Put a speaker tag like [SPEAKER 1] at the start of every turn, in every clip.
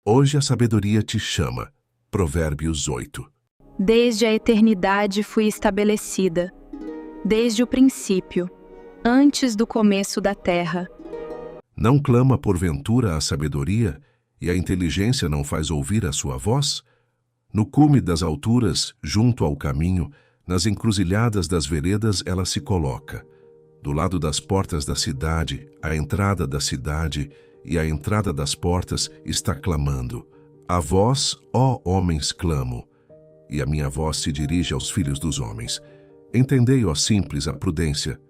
[SPEAKER 1] Hoje a sabedoria te chama. Provérbios 8.
[SPEAKER 2] Desde a eternidade fui estabelecida, desde o princípio, antes do começo da terra.
[SPEAKER 1] Não clama porventura a sabedoria, e a inteligência não faz ouvir a sua voz? No cume das alturas, junto ao caminho, nas encruzilhadas das veredas ela se coloca. Do lado das portas da cidade, a entrada da cidade e a entrada das portas está clamando. A vós, ó homens, clamo, e a minha voz se dirige aos filhos dos homens. Entendei, ó simples, a prudência,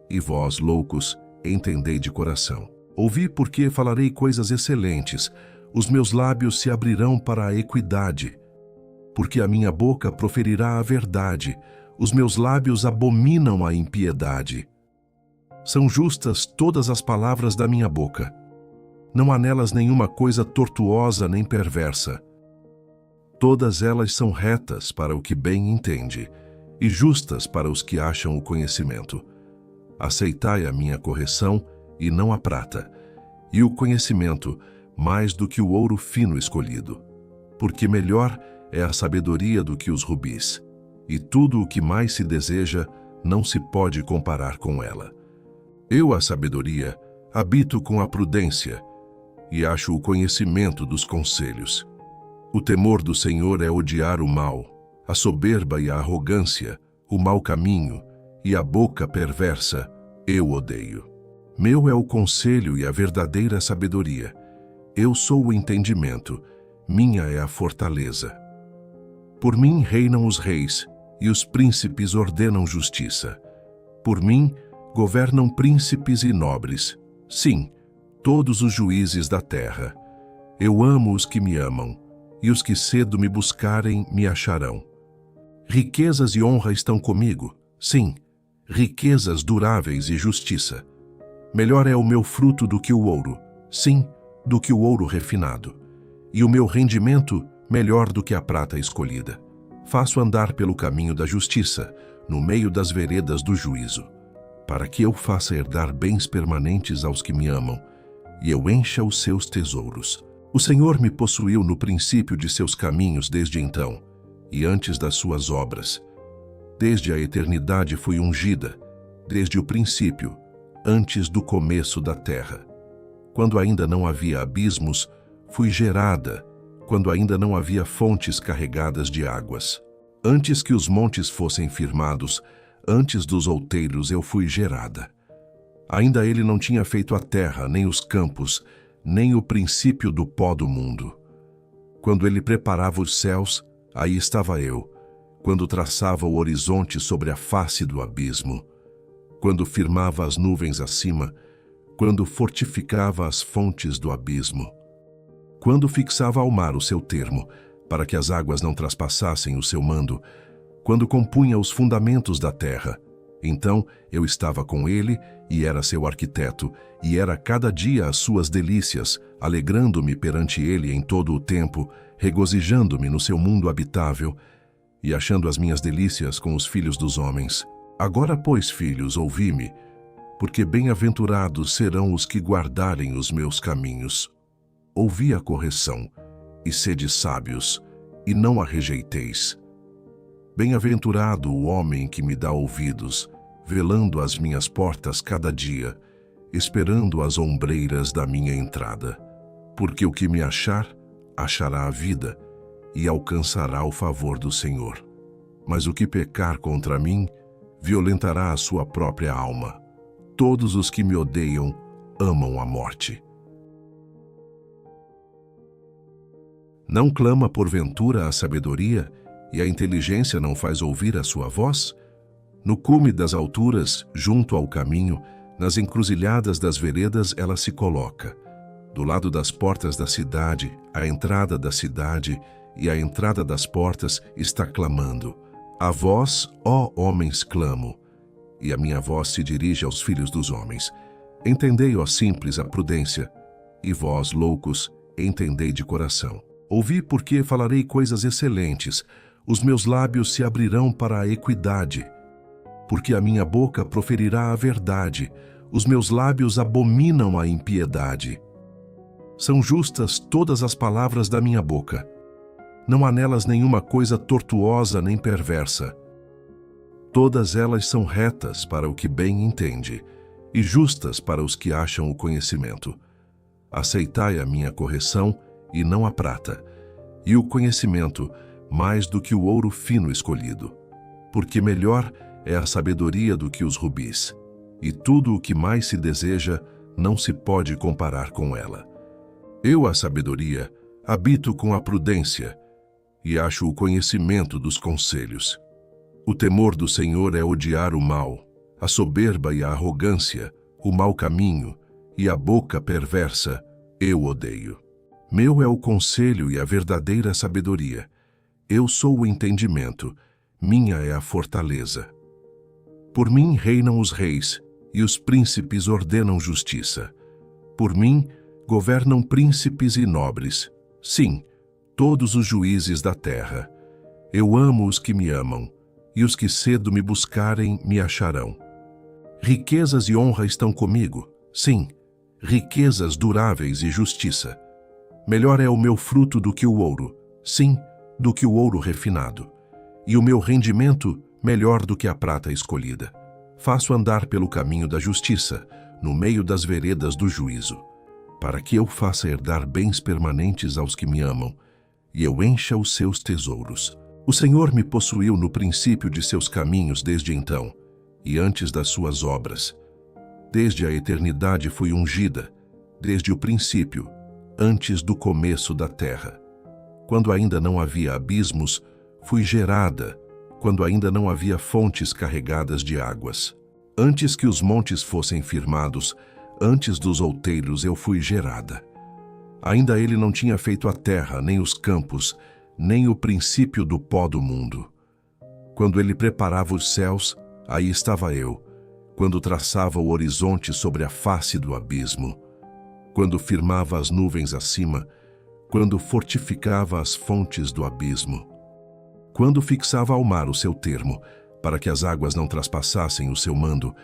[SPEAKER 1] e vós, loucos, entendei de coração. Ouvi, porque falarei coisas excelentes, os meus lábios se abrirão para a equidade, porque a minha boca proferirá a verdade, os meus lábios abominam a impiedade. São justas todas as palavras da minha boca. Não há nelas nenhuma coisa tortuosa nem perversa. Todas elas são retas para o que bem entende, e justas para os que acham o conhecimento. Aceitai a minha correção, e não a prata, e o conhecimento, mais do que o ouro fino escolhido. Porque melhor é a sabedoria do que os rubis, e tudo o que mais se deseja não se pode comparar com ela. Eu, a sabedoria, habito com a prudência, e acho o conhecimento dos conselhos. O temor do Senhor é odiar o mal, a soberba e a arrogância, o mau caminho e a boca perversa, eu odeio. Meu é o conselho e a verdadeira sabedoria. Eu sou o entendimento, minha é a fortaleza. Por mim reinam os reis, e os príncipes ordenam justiça. Por mim governam príncipes e nobres, sim, todos os juízes da terra. Eu amo os que me amam, e os que cedo me buscarem me acharão. Riquezas e honra estão comigo, sim, riquezas duráveis e justiça. Melhor é o meu fruto do que o ouro, sim, do que o ouro refinado. E o meu rendimento melhor do que a prata escolhida. Faço andar pelo caminho da justiça, no meio das veredas do juízo, para que eu faça herdar bens permanentes aos que me amam, e eu encha os seus tesouros. O Senhor me possuiu no princípio de seus caminhos desde então, e antes das suas obras. Desde a eternidade fui ungida, desde o princípio, antes do começo da terra. Quando ainda não havia abismos, fui gerada, quando ainda não havia fontes carregadas de águas. Antes que os montes fossem firmados, antes dos outeiros eu fui gerada. Ainda ele não tinha feito a terra, nem os campos, nem o princípio do pó do mundo. Quando ele preparava os céus, aí estava eu. Quando traçava o horizonte sobre a face do abismo. Quando firmava as nuvens acima, quando fortificava as fontes do abismo. Quando fixava ao mar o seu termo, para que as águas não traspassassem o seu mando, quando compunha os fundamentos da terra, então eu estava com ele e era seu arquiteto, e era cada dia as suas delícias, alegrando-me perante ele em todo o tempo, regozijando-me no seu mundo habitável, e achando as minhas delícias com os filhos dos homens. Agora, pois, filhos, ouvi-me, porque bem-aventurados serão os que guardarem os meus caminhos. Ouvi a correção, e sede sábios, e não a rejeiteis. Bem-aventurado o homem que me dá ouvidos, velando as minhas portas cada dia, esperando as ombreiras da minha entrada. Porque o que me achar, achará a vida, e alcançará o favor do Senhor. Mas o que pecar contra mim, violentará a sua própria alma. Todos os que me odeiam amam a morte. Não clama porventura a sabedoria, e a inteligência não faz ouvir a sua voz? No cume das alturas, junto ao caminho, nas encruzilhadas das veredas ela se coloca. Do lado das portas da cidade, a entrada da cidade e a entrada das portas está clamando. A vós, ó homens, clamo, e a minha voz se dirige aos filhos dos homens. Entendei, ó simples, a prudência, e vós, loucos, entendei de coração. Ouvi, porque falarei coisas excelentes, os meus lábios se abrirão para a equidade. Porque a minha boca proferirá a verdade, os meus lábios abominam a impiedade. São justas todas as palavras da minha boca. Não há nelas nenhuma coisa tortuosa nem perversa. Todas elas são retas para o que bem entende, e justas para os que acham o conhecimento. Aceitai a minha correção, e não a prata, e o conhecimento mais do que o ouro fino escolhido. Porque melhor é a sabedoria do que os rubis, e tudo o que mais se deseja não se pode comparar com ela. Eu, a sabedoria, habito com a prudência, e acho o conhecimento dos conselhos. O temor do Senhor é odiar o mal, a soberba e a arrogância, o mau caminho e a boca perversa, eu odeio. Meu é o conselho e a verdadeira sabedoria. Eu sou o entendimento, minha é a fortaleza. Por mim reinam os reis, e os príncipes ordenam justiça. Por mim governam príncipes e nobres, sim, todos os juízes da terra. Eu amo os que me amam, e os que cedo me buscarem me acharão. Riquezas e honra estão comigo, sim, riquezas duráveis e justiça. Melhor é o meu fruto do que o ouro, sim, do que o ouro refinado. E o meu rendimento melhor do que a prata escolhida. Faço andar pelo caminho da justiça, no meio das veredas do juízo, para que eu faça herdar bens permanentes aos que me amam, e eu encha os seus tesouros. O Senhor me possuiu no princípio de seus caminhos desde então, e antes das suas obras. Desde a eternidade fui ungida, desde o princípio, antes do começo da terra. Quando ainda não havia abismos, fui gerada, quando ainda não havia fontes carregadas de águas. Antes que os montes fossem firmados, antes dos outeiros eu fui gerada. Ainda ele não tinha feito a terra, nem os campos, nem o princípio do pó do mundo. Quando ele preparava os céus, aí estava eu. Quando traçava o horizonte sobre a face do abismo. Quando firmava as nuvens acima, quando fortificava as fontes do abismo. Quando fixava ao mar o seu termo, para que as águas não traspassassem o seu mando,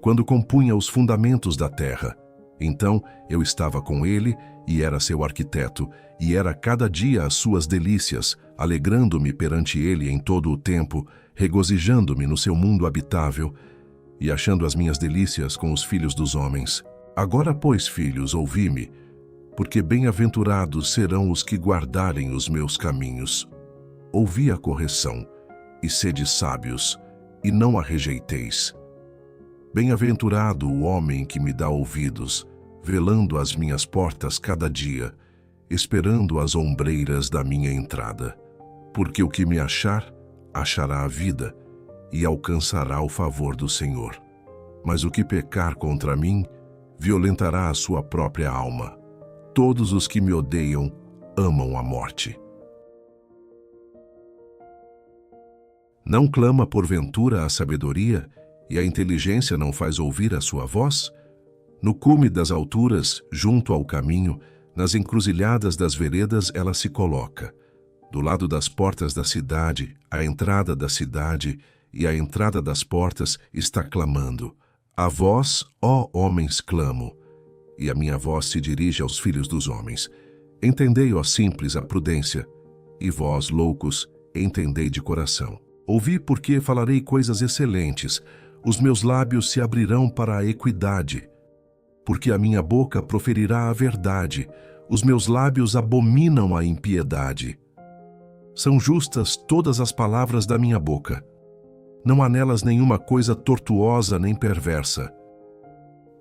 [SPEAKER 1] quando compunha os fundamentos da terra, então eu estava com ele e era seu arquiteto, e era cada dia as suas delícias, alegrando-me perante ele em todo o tempo, regozijando-me no seu mundo habitável, e achando as minhas delícias com os filhos dos homens. Agora, pois, filhos, ouvi-me, porque bem-aventurados serão os que guardarem os meus caminhos. Ouvi a correção, e sede sábios, e não a rejeiteis. Bem-aventurado o homem que me dá ouvidos, velando as minhas portas cada dia, esperando as ombreiras da minha entrada. Porque o que me achar, achará a vida, e alcançará o favor do Senhor. Mas o que pecar contra mim, violentará a sua própria alma. Todos os que me odeiam amam a morte. Não clama porventura a sabedoria, e a inteligência não faz ouvir a sua voz? No cume das alturas, junto ao caminho, nas encruzilhadas das veredas ela se coloca. Do lado das portas da cidade, a entrada da cidade e a entrada das portas está clamando. A vós, ó homens, clamo, e a minha voz se dirige aos filhos dos homens. Entendei, ó simples, a prudência, e vós, loucos, entendei de coração. Ouvi, porque falarei coisas excelentes, os meus lábios se abrirão para a equidade, porque a minha boca proferirá a verdade, os meus lábios abominam a impiedade. São justas todas as palavras da minha boca. Não há nelas nenhuma coisa tortuosa nem perversa.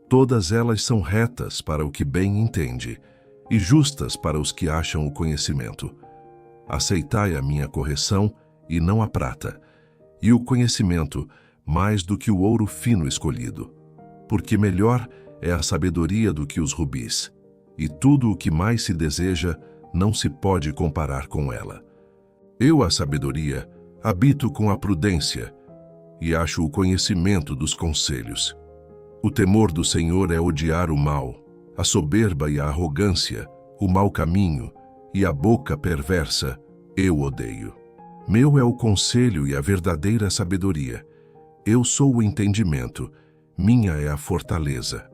[SPEAKER 1] Todas elas são retas para o que bem entende, e justas para os que acham o conhecimento. Aceitai a minha correção, e não a prata, e o conhecimento mais do que o ouro fino escolhido. Porque melhor é a sabedoria do que os rubis, e tudo o que mais se deseja não se pode comparar com ela. Eu, a sabedoria, habito com a prudência, e acho o conhecimento dos conselhos. O temor do Senhor é odiar o mal, a soberba e a arrogância, o mau caminho e a boca perversa, eu odeio. Meu é o conselho e a verdadeira sabedoria. Eu sou o entendimento, minha é a fortaleza.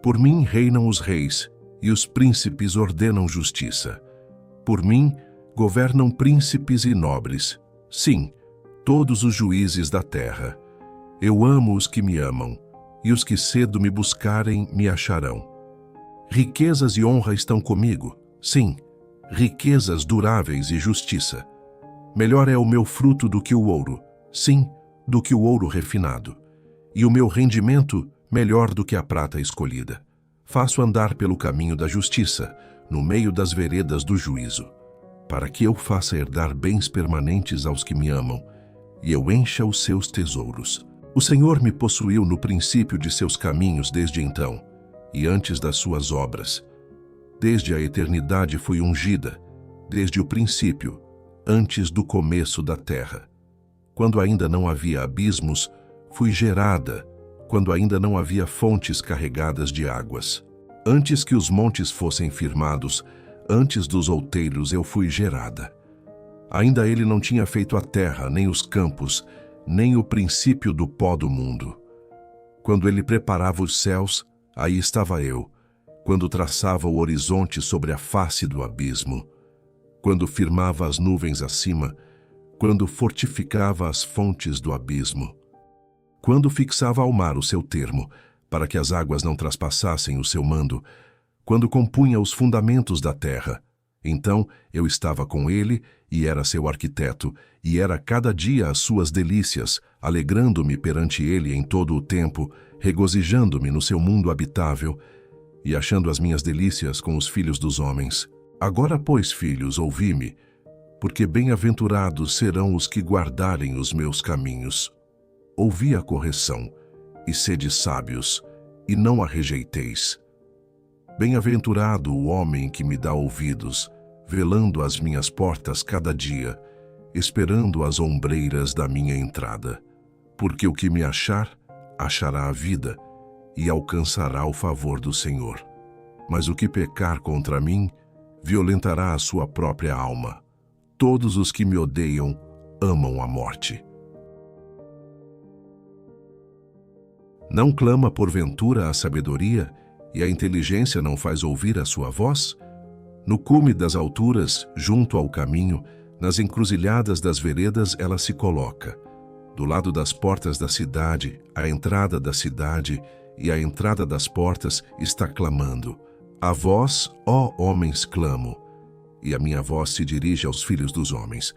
[SPEAKER 1] Por mim reinam os reis, e os príncipes ordenam justiça. Por mim, governam príncipes e nobres, sim, todos os juízes da terra. Eu amo os que me amam, e os que cedo me buscarem me acharão. Riquezas e honra estão comigo, sim, riquezas duráveis e justiça. Melhor é o meu fruto do que o ouro, sim, do que o ouro refinado. E o meu rendimento melhor do que a prata escolhida. Faço andar pelo caminho da justiça, no meio das veredas do juízo, para que eu faça herdar bens permanentes aos que me amam, e eu encha os seus tesouros. O Senhor me possuiu no princípio de seus caminhos desde então, e antes das suas obras. Desde a eternidade fui ungida, desde o princípio, antes do começo da terra. Quando ainda não havia abismos, fui gerada, quando ainda não havia fontes carregadas de águas. Antes que os montes fossem firmados, antes dos outeiros eu fui gerada. Ainda ele não tinha feito a terra, nem os campos, nem o princípio do pó do mundo. Quando ele preparava os céus, aí estava eu. Quando traçava o horizonte sobre a face do abismo. Quando firmava as nuvens acima, quando fortificava as fontes do abismo. Quando fixava ao mar o seu termo, para que as águas não traspassassem o seu mando, quando compunha os fundamentos da terra, então eu estava com ele e era seu arquiteto, e era cada dia as suas delícias, alegrando-me perante ele em todo o tempo, regozijando-me no seu mundo habitável, e achando as minhas delícias com os filhos dos homens. Agora, pois, filhos, ouvi-me, porque bem-aventurados serão os que guardarem os meus caminhos. Ouvi a correção, e sede sábios, e não a rejeiteis. Bem-aventurado o homem que me dá ouvidos, velando as minhas portas cada dia, esperando as ombreiras da minha entrada. Porque o que me achar, achará a vida, e alcançará o favor do Senhor. Mas o que pecar contra mim, violentará a sua própria alma. Todos os que me odeiam amam a morte. Não clama porventura a sabedoria, e a inteligência não faz ouvir a sua voz? No cume das alturas, junto ao caminho, nas encruzilhadas das veredas ela se coloca. Do lado das portas da cidade, a entrada da cidade e a entrada das portas está clamando. A vós, ó homens, clamo, e a minha voz se dirige aos filhos dos homens.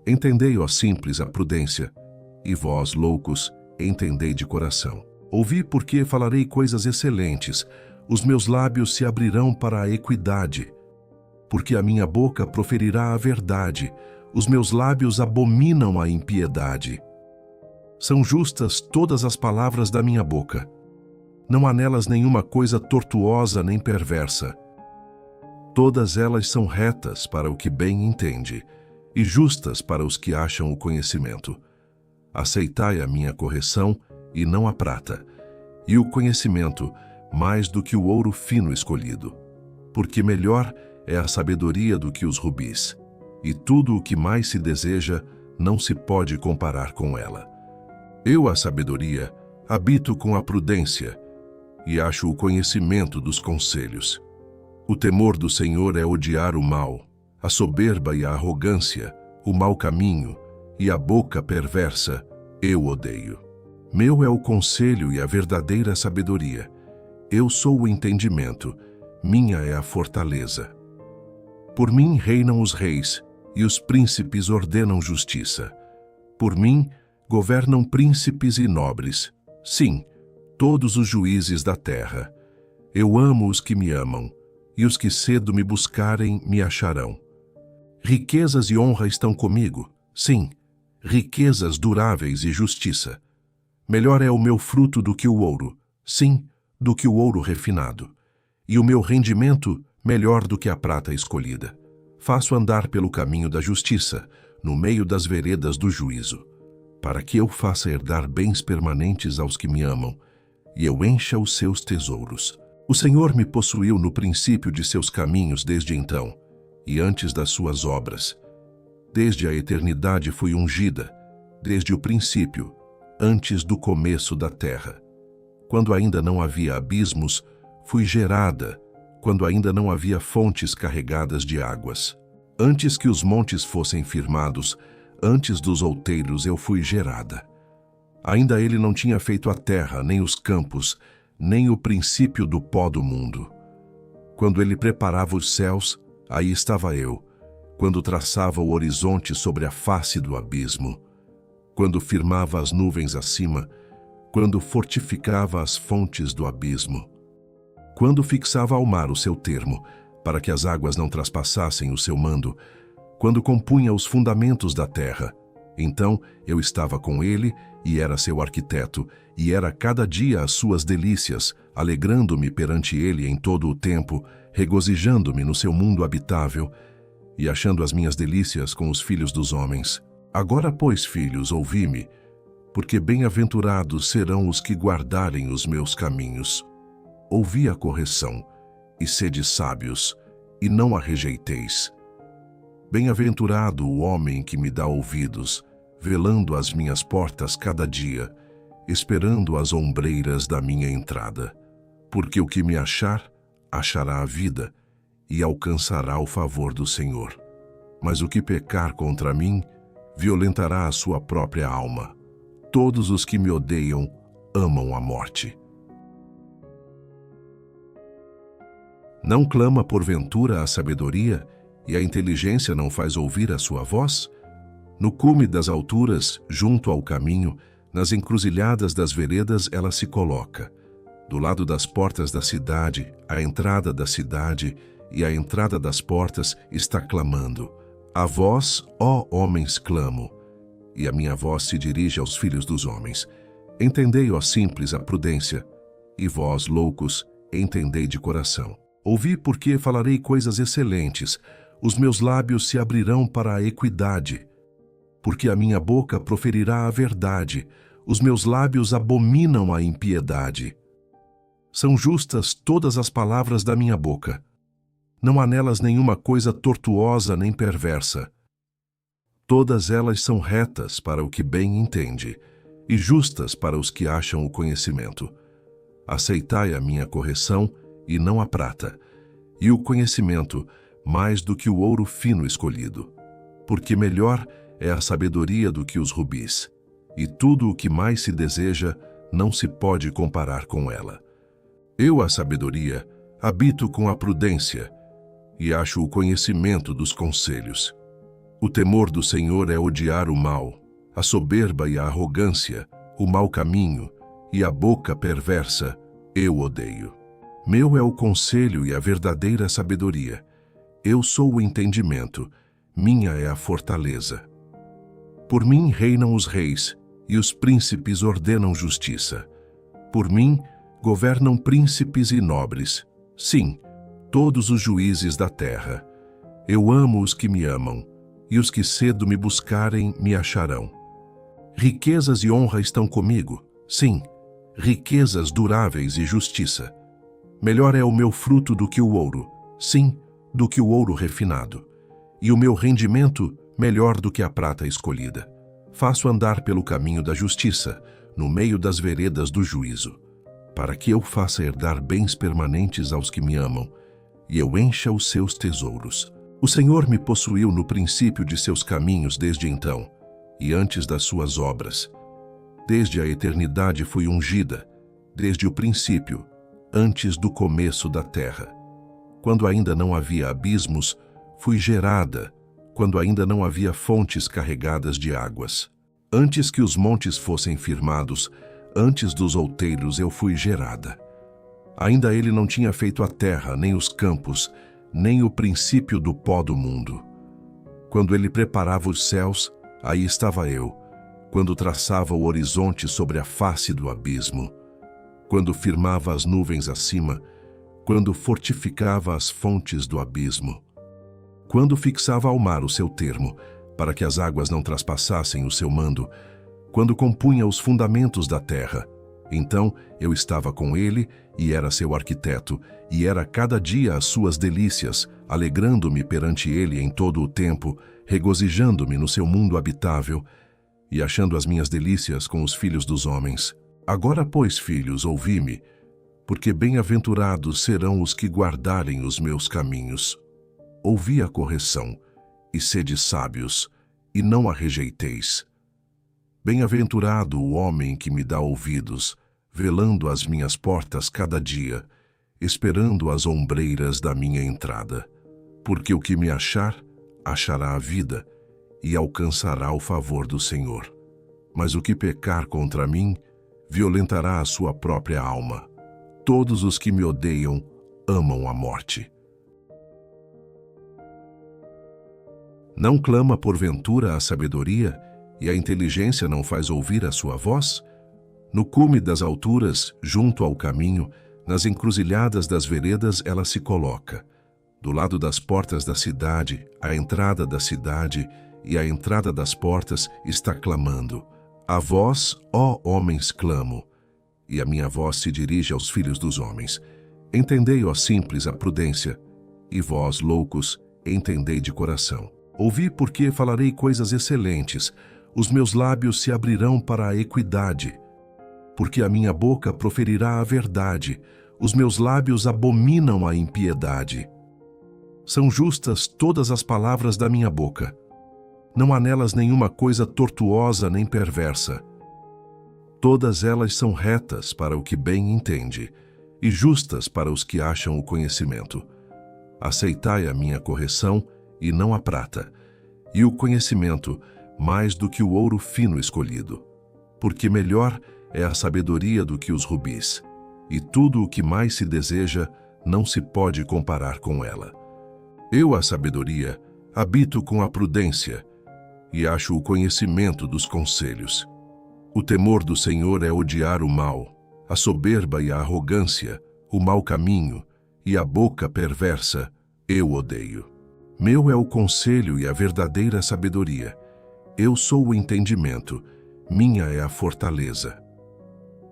[SPEAKER 1] Entendei, ó simples, a prudência, e vós, loucos, entendei de coração. Ouvi, porque falarei coisas excelentes, os meus lábios se abrirão para a equidade, porque a minha boca proferirá a verdade, os meus lábios abominam a impiedade. São justas todas as palavras da minha boca, não há nelas nenhuma coisa tortuosa nem perversa. Todas elas são retas para o que bem entende, e justas para os que acham o conhecimento. Aceitai a minha correção, e não a prata, e o conhecimento, mais do que o ouro fino escolhido. Porque melhor é a sabedoria do que os rubis, e tudo o que mais se deseja não se pode comparar com ela. Eu, a sabedoria, habito com a prudência, e acho o conhecimento dos conselhos. O temor do Senhor é odiar o mal, a soberba e a arrogância, o mau caminho e a boca perversa, eu odeio. Meu é o conselho e a verdadeira sabedoria. Eu sou o entendimento, minha é a fortaleza. Por mim reinam os reis, e os príncipes ordenam justiça. Por mim governam príncipes e nobres, sim, todos os juízes da terra. Eu amo os que me amam, e os que cedo me buscarem me acharão. Riquezas e honra estão comigo, sim, riquezas duráveis e justiça. Melhor é o meu fruto do que o ouro, sim, do que o ouro refinado. E o meu rendimento melhor do que a prata escolhida. Faço andar pelo caminho da justiça, no meio das veredas do juízo, para que eu faça herdar bens permanentes aos que me amam, e eu encha os seus tesouros. O Senhor me possuiu no princípio de seus caminhos desde então, e antes das suas obras. Desde a eternidade fui ungida, desde o princípio, antes do começo da terra. Quando ainda não havia abismos, fui gerada, quando ainda não havia fontes carregadas de águas. Antes que os montes fossem firmados, antes dos outeiros eu fui gerada. Ainda ele não tinha feito a terra, nem os campos, nem o princípio do pó do mundo. Quando ele preparava os céus, aí estava eu. Quando traçava o horizonte sobre a face do abismo. Quando firmava as nuvens acima, quando fortificava as fontes do abismo. Quando fixava ao mar o seu termo, para que as águas não traspassassem o seu mando, quando compunha os fundamentos da terra, então eu estava com ele e era seu arquiteto, e era cada dia as suas delícias, alegrando-me perante ele em todo o tempo, regozijando-me no seu mundo habitável, e achando as minhas delícias com os filhos dos homens. Agora, pois, filhos, ouvi-me, porque bem-aventurados serão os que guardarem os meus caminhos. Ouvi a correção, e sede sábios, e não a rejeiteis. Bem-aventurado o homem que me dá ouvidos, velando as minhas portas cada dia, esperando as ombreiras da minha entrada. Porque o que me achar, achará a vida, e alcançará o favor do Senhor. Mas o que pecar contra mim, violentará a sua própria alma. Todos os que me odeiam amam a morte. Não clama porventura a sabedoria, e a inteligência não faz ouvir a sua voz? No cume das alturas, junto ao caminho, nas encruzilhadas das veredas ela se coloca. Do lado das portas da cidade, a entrada da cidade e a entrada das portas está clamando. A vós, ó homens, clamo, e a minha voz se dirige aos filhos dos homens. Entendei, ó simples, a prudência, e vós, loucos, entendei de coração. Ouvi, porque falarei coisas excelentes, os meus lábios se abrirão para a equidade. Porque a minha boca proferirá a verdade, os meus lábios abominam a impiedade. São justas todas as palavras da minha boca. Não há nelas nenhuma coisa tortuosa nem perversa. Todas elas são retas para o que bem entende, e justas para os que acham o conhecimento. Aceitai a minha correção, e não a prata, e o conhecimento mais do que o ouro fino escolhido. Porque melhor é a sabedoria do que os rubis, e tudo o que mais se deseja não se pode comparar com ela. Eu, a sabedoria, habito com a prudência, e acho o conhecimento dos conselhos. O temor do Senhor é odiar o mal, a soberba e a arrogância, o mau caminho e a boca perversa, eu odeio. Meu é o conselho e a verdadeira sabedoria. Eu sou o entendimento, minha é a fortaleza. Por mim reinam os reis, e os príncipes ordenam justiça. Por mim governam príncipes e nobres, sim, todos os juízes da terra. Eu amo os que me amam, e os que cedo me buscarem me acharão. Riquezas e honra estão comigo, sim, riquezas duráveis e justiça. Melhor é o meu fruto do que o ouro, sim, do que o ouro refinado. E o meu rendimento melhor do que a prata escolhida. Faço andar pelo caminho da justiça, no meio das veredas do juízo, para que eu faça herdar bens permanentes aos que me amam, e eu encha os seus tesouros. O Senhor me possuiu no princípio de seus caminhos desde então, e antes das suas obras. Desde a eternidade fui ungida, desde o princípio, antes do começo da terra. Quando ainda não havia abismos, fui gerada, quando ainda não havia fontes carregadas de águas. Antes que os montes fossem firmados, antes dos outeiros eu fui gerada. Ainda ele não tinha feito a terra, nem os campos, nem o princípio do pó do mundo. Quando ele preparava os céus, aí estava eu. Quando traçava o horizonte sobre a face do abismo. Quando firmava as nuvens acima, quando fortificava as fontes do abismo. Quando fixava ao mar o seu termo, para que as águas não traspassassem o seu mando, quando compunha os fundamentos da terra, então eu estava com ele e era seu arquiteto, e era cada dia as suas delícias, alegrando-me perante ele em todo o tempo, regozijando-me no seu mundo habitável, e achando as minhas delícias com os filhos dos homens. Agora, pois, filhos, ouvi-me, porque bem-aventurados serão os que guardarem os meus caminhos. Ouvi a correção, e sede sábios, e não a rejeiteis. Bem-aventurado o homem que me dá ouvidos, velando as minhas portas cada dia, esperando as ombreiras da minha entrada. Porque o que me achar, achará a vida, e alcançará o favor do Senhor. Mas o que pecar contra mim, violentará a sua própria alma. Todos os que me odeiam amam a morte. Não clama porventura a sabedoria, e a inteligência não faz ouvir a sua voz? No cume das alturas, junto ao caminho, nas encruzilhadas das veredas ela se coloca. Do lado das portas da cidade, a entrada da cidade e a entrada das portas está clamando. A vós, ó homens, clamo, e a minha voz se dirige aos filhos dos homens. Entendei, ó simples, a prudência, e vós, loucos, entendei de coração. Ouvi, porque falarei coisas excelentes, os meus lábios se abrirão para a equidade, porque a minha boca proferirá a verdade, os meus lábios abominam a impiedade. São justas todas as palavras da minha boca. Não há nelas nenhuma coisa tortuosa nem perversa. Todas elas são retas para o que bem entende, e justas para os que acham o conhecimento. Aceitai a minha correção, e não a prata, e o conhecimento mais do que o ouro fino escolhido. Porque melhor é a sabedoria do que os rubis, e tudo o que mais se deseja não se pode comparar com ela. Eu, a sabedoria, habito com a prudência, e acho o conhecimento dos conselhos. O temor do Senhor é odiar o mal, a soberba e a arrogância, o mau caminho e a boca perversa, eu odeio. Meu é o conselho e a verdadeira sabedoria. Eu sou o entendimento, minha é a fortaleza.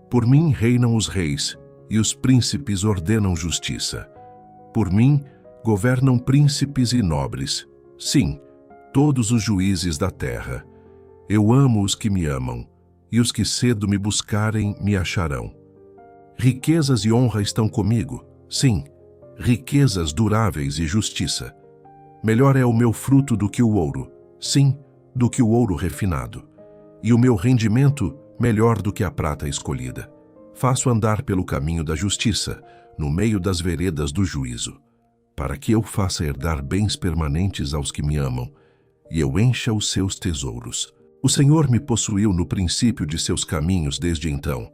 [SPEAKER 1] Por mim reinam os reis, e os príncipes ordenam justiça. Por mim governam príncipes e nobres, sim, todos os juízes da terra. Eu amo os que me amam, e os que cedo me buscarem me acharão. Riquezas e honra estão comigo, sim, riquezas duráveis e justiça. Melhor é o meu fruto do que o ouro, sim, do que o ouro refinado, e o meu rendimento melhor do que a prata escolhida. Faço andar pelo caminho da justiça, no meio das veredas do juízo, para que eu faça herdar bens permanentes aos que me amam, e eu encha os seus tesouros. O Senhor me possuiu no princípio de seus caminhos desde então,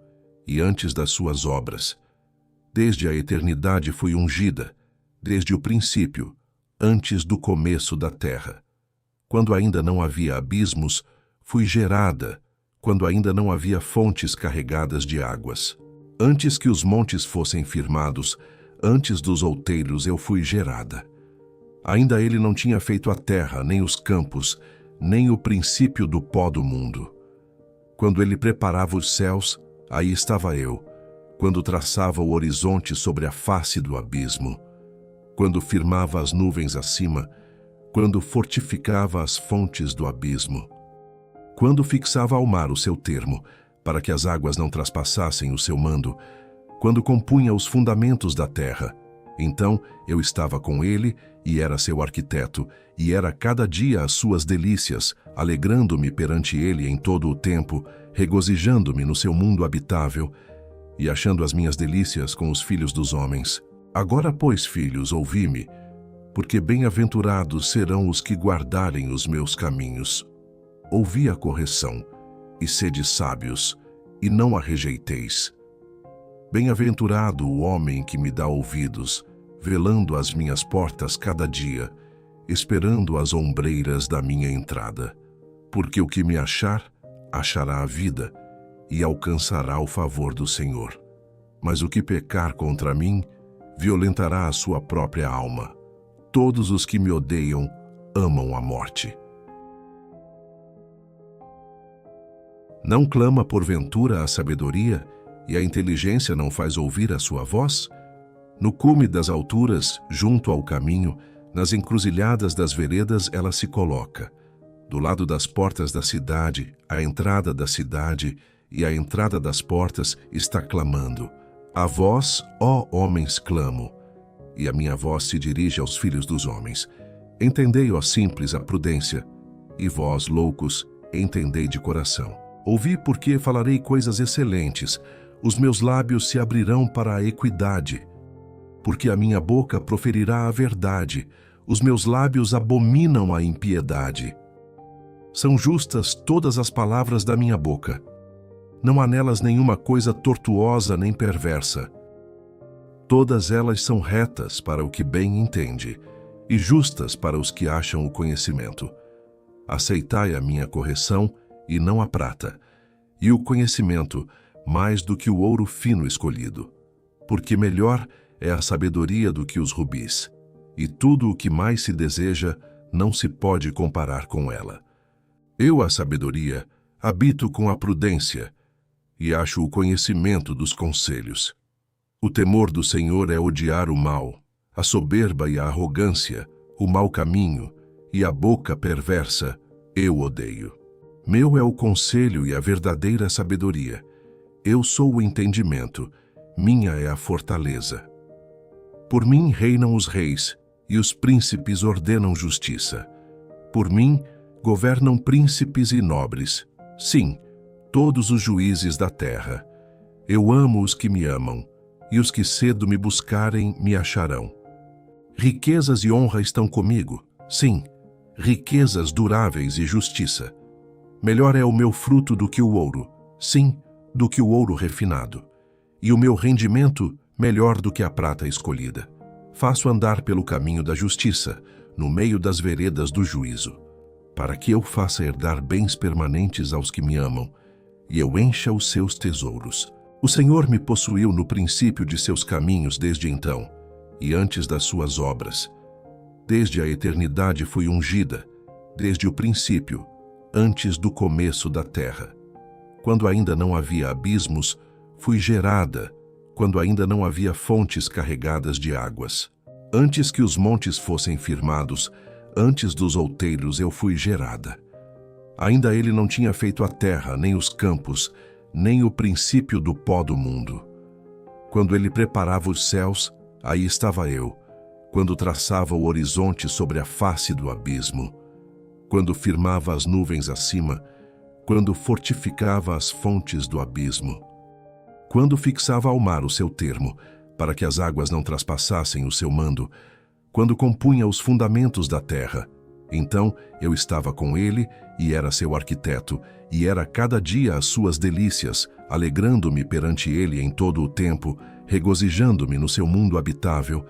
[SPEAKER 1] e antes das suas obras. Desde a eternidade fui ungida, desde o princípio, antes do começo da terra. Quando ainda não havia abismos, fui gerada, quando ainda não havia fontes carregadas de águas. Antes que os montes fossem firmados, antes dos outeiros eu fui gerada. Ainda ele não tinha feito a terra, nem os campos, nem o princípio do pó do mundo. Quando ele preparava os céus, aí estava eu. Quando traçava o horizonte sobre a face do abismo. Quando firmava as nuvens acima, quando fortificava as fontes do abismo. Quando fixava ao mar o seu termo, para que as águas não traspassassem o seu mando, quando compunha os fundamentos da terra, então eu estava com ele e era seu arquiteto, e era cada dia as suas delícias, alegrando-me perante ele em todo o tempo, regozijando-me no seu mundo habitável, e achando as minhas delícias com os filhos dos homens. Agora, pois, filhos, ouvi-me, porque bem-aventurados serão os que guardarem os meus caminhos. Ouvi a correção, e sede sábios, e não a rejeiteis. Bem-aventurado o homem que me dá ouvidos, velando as minhas portas cada dia, esperando as ombreiras da minha entrada. Porque o que me achar, achará a vida, e alcançará o favor do Senhor. Mas o que pecar contra mim, violentará a sua própria alma. Todos os que me odeiam amam a morte. Não clama porventura a sabedoria, e a inteligência não faz ouvir a sua voz? No cume das alturas, junto ao caminho, nas encruzilhadas das veredas ela se coloca. Do lado das portas da cidade, a entrada da cidade e a entrada das portas está clamando. A vós, ó homens, clamo, e a minha voz se dirige aos filhos dos homens. Entendei, ó simples, a prudência, e vós, loucos, entendei de coração. Ouvi, porque falarei coisas excelentes, os meus lábios se abrirão para a equidade, porque a minha boca proferirá a verdade, os meus lábios abominam a impiedade. São justas todas as palavras da minha boca. Não há nelas nenhuma coisa tortuosa nem perversa. Todas elas são retas para o que bem entende, e justas para os que acham o conhecimento. Aceitai a minha correção, e não a prata, e o conhecimento, mais do que o ouro fino escolhido. Porque melhor é a sabedoria do que os rubis, e tudo o que mais se deseja não se pode comparar com ela. Eu, a sabedoria, habito com a prudência, e acho o conhecimento dos conselhos. O temor do Senhor é odiar o mal, a soberba e a arrogância, o mau caminho e a boca perversa, eu odeio. Meu é o conselho e a verdadeira sabedoria. Eu sou o entendimento, minha é a fortaleza. Por mim reinam os reis, e os príncipes ordenam justiça. Por mim governam príncipes e nobres, sim, todos os juízes da terra. Eu amo os que me amam, e os que cedo me buscarem me acharão. Riquezas e honra estão comigo, sim, riquezas duráveis e justiça. Melhor é o meu fruto do que o ouro, sim, do que o ouro refinado. E o meu rendimento melhor do que a prata escolhida. Faço andar pelo caminho da justiça, no meio das veredas do juízo, para que eu faça herdar bens permanentes aos que me amam, e eu encha os seus tesouros. O Senhor me possuiu no princípio de seus caminhos desde então, e antes das suas obras. Desde a eternidade fui ungida, desde o princípio, antes do começo da terra. Quando ainda não havia abismos, fui gerada, quando ainda não havia fontes carregadas de águas. Antes que os montes fossem firmados, antes dos outeiros eu fui gerada. Ainda ele não tinha feito a terra, nem os campos, nem o princípio do pó do mundo. Quando ele preparava os céus, aí estava eu. Quando traçava o horizonte sobre a face do abismo. Quando firmava as nuvens acima, quando fortificava as fontes do abismo. Quando fixava ao mar o seu termo, para que as águas não traspassassem o seu mando, quando compunha os fundamentos da terra, então eu estava com ele e era seu arquiteto, e era cada dia as suas delícias, alegrando-me perante ele em todo o tempo, regozijando-me no seu mundo habitável,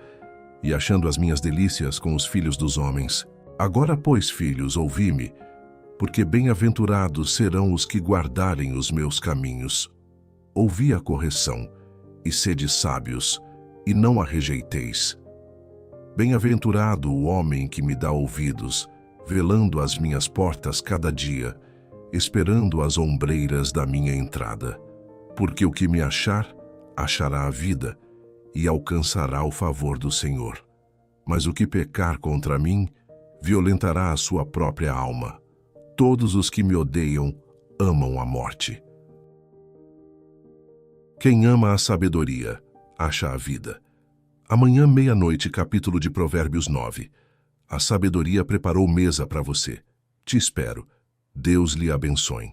[SPEAKER 1] e achando as minhas delícias com os filhos dos homens. Agora, pois, filhos, ouvi-me, porque bem-aventurados serão os que guardarem os meus caminhos. Ouvi a correção, e sede sábios, e não a rejeiteis. Bem-aventurado o homem que me dá ouvidos, velando as minhas portas cada dia, esperando as ombreiras da minha entrada. Porque o que me achar, achará a vida, e alcançará o favor do Senhor. Mas o que pecar contra mim, violentará a sua própria alma. Todos os que me odeiam amam a morte. Quem ama a sabedoria, acha a vida. Amanhã, meia-noite, capítulo de Provérbios 9. A sabedoria preparou mesa para você. Te espero. Deus lhe abençoe.